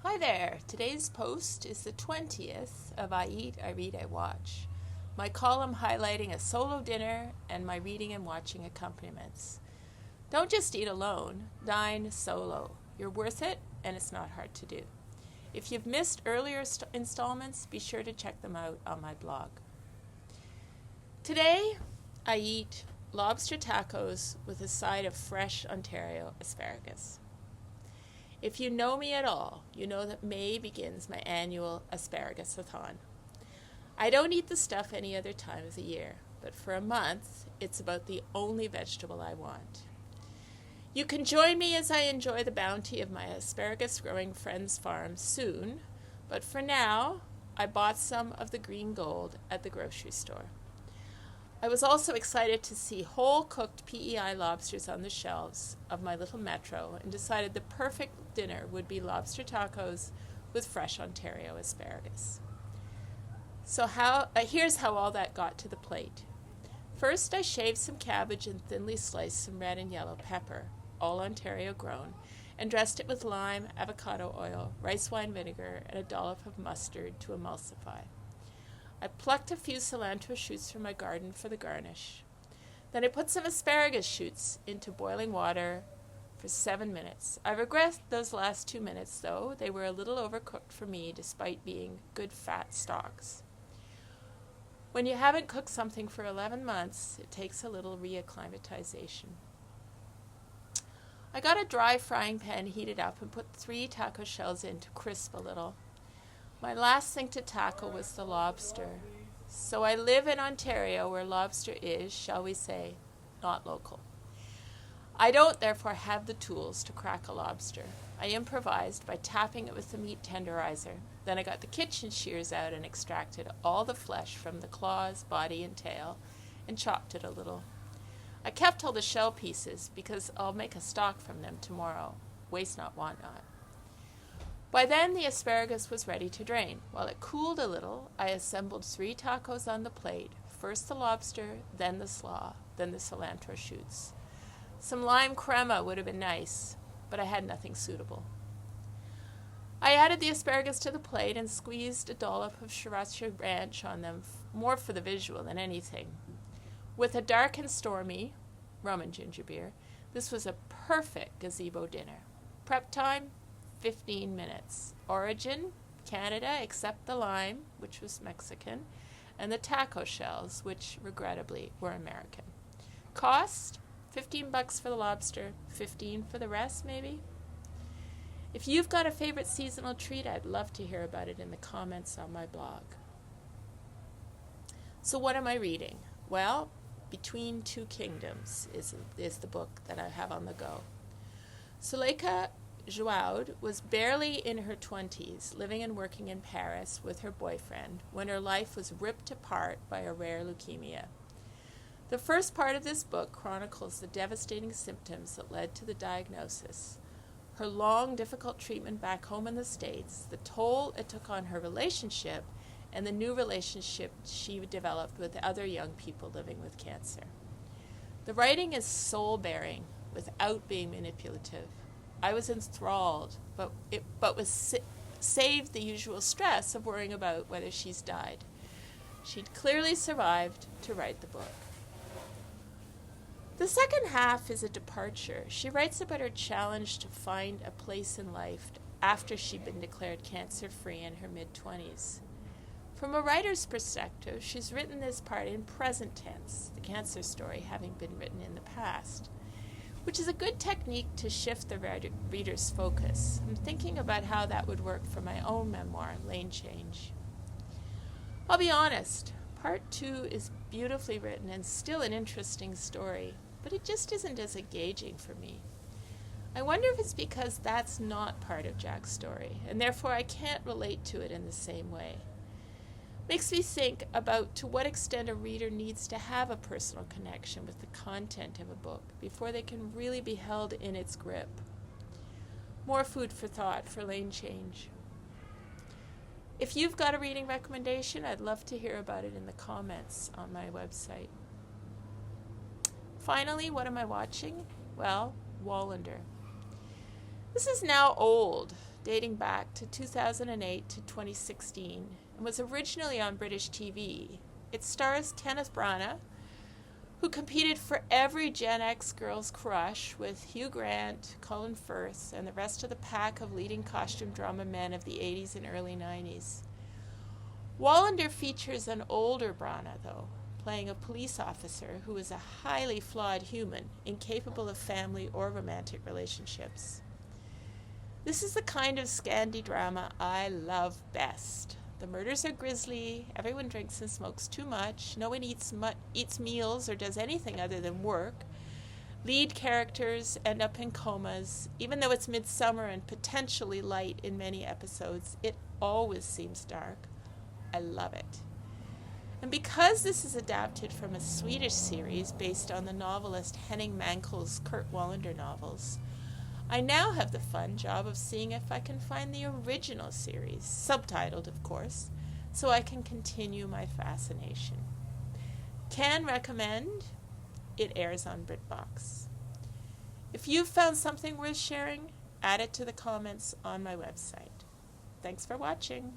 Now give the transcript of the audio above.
Hi there. Today's post is the 20th of I Eat, I Read, I Watch, my column highlighting a solo dinner and my reading and watching accompaniments. Don't just eat alone, dine solo. You're worth it, and it's not hard to do. If you've missed earlier installments, be sure to check them out on my blog. Today, I eat lobster tacos with a side of fresh Ontario asparagus. If you know me at all, you know that May begins my annual asparagus-a-thon. I don't eat the stuff any other time of the year, but for a month, it's about the only vegetable I want. You can join me as I enjoy the bounty of my asparagus-growing friend's farm soon, but for now, I bought some of the green gold at the grocery store. I was also excited to see whole-cooked PEI lobsters on the shelves of my little metro and decided the perfect dinner would be lobster tacos with fresh Ontario asparagus. So here's how all that got to the plate. First, I shaved some cabbage and thinly sliced some red and yellow pepper, all Ontario grown, and dressed it with lime, avocado oil, rice wine vinegar, and a dollop of mustard to emulsify. I plucked a few cilantro shoots from my garden for the garnish. Then I put some asparagus shoots into boiling water for 7 minutes. I regret those last 2 minutes, though. They were a little overcooked for me, despite being good fat stalks. When you haven't cooked something for 11 months, it takes a little reacclimatization. I got a dry frying pan heated up and put 3 taco shells in to crisp a little. My last thing to tackle was the lobster. So I live in Ontario where lobster is, shall we say, not local. I don't therefore have the tools to crack a lobster. I improvised by tapping it with the meat tenderizer. Then I got the kitchen shears out and extracted all the flesh from the claws, body, and tail and chopped it a little. I kept all the shell pieces because I'll make a stock from them tomorrow. Waste not, want not. By then, the asparagus was ready to drain. While it cooled a little, I assembled 3 tacos on the plate. First the lobster, then the slaw, then the cilantro shoots. Some lime crema would have been nice, but I had nothing suitable. I added the asparagus to the plate and squeezed a dollop of sriracha ranch on them, more for the visual than anything. With a dark and stormy rum and ginger beer, this was a perfect gazebo dinner. Prep time, 15 minutes. Origin, Canada, except the lime, which was Mexican, and the taco shells, which regrettably were American. Cost, $15 for the lobster, 15 for the rest, maybe? If you've got a favorite seasonal treat, I'd love to hear about it in the comments on my blog. So what am I reading? Well, Between Two Kingdoms is the book that I have on the go. Suleika Jouaud was barely in her 20s, living and working in Paris with her boyfriend, when her life was ripped apart by a rare leukemia. The first part of this book chronicles the devastating symptoms that led to the diagnosis, her long, difficult treatment back home in the States, the toll it took on her relationship, and the new relationship she developed with other young people living with cancer. The writing is soul-bearing without being manipulative. I was enthralled, but was saved the usual stress of worrying about whether she's died. She'd clearly survived to write the book. The second half is a departure. She writes about her challenge to find a place in life after she'd been declared cancer-free in her mid-20s. From a writer's perspective, she's written this part in present tense, the cancer story having been written in the past, which is a good technique to shift the reader's focus. I'm thinking about how that would work for my own memoir, Lane Change. I'll be honest, part 2 is beautifully written and still an interesting story, but it just isn't as engaging for me. I wonder if it's because that's not part of Jack's story, and therefore I can't relate to it in the same way. Makes me think about to what extent a reader needs to have a personal connection with the content of a book before they can really be held in its grip. More food for thought for Lane Change. If you've got a reading recommendation, I'd love to hear about it in the comments on my website. Finally, what am I watching? Well, Wallander. This is now old, dating back to 2008 to 2016, and was originally on British TV. It stars Kenneth Branagh, who competed for every Gen X girl's crush with Hugh Grant, Colin Firth, and the rest of the pack of leading costume drama men of the 80s and early 90s. Wallander features an older Branagh, though, playing a police officer who is a highly flawed human, incapable of family or romantic relationships. This is the kind of Scandi drama I love best. The murders are grisly, everyone drinks and smokes too much, no one eats meals or does anything other than work. Lead characters end up in comas. Even though it's midsummer and potentially light in many episodes, it always seems dark. I love it. And because this is adapted from a Swedish series based on the novelist Henning Mankell's Kurt Wallander novels, I now have the fun job of seeing if I can find the original series, subtitled of course, so I can continue my fascination. Can recommend. It airs on BritBox. If you've found something worth sharing, add it to the comments on my website. Thanks for watching.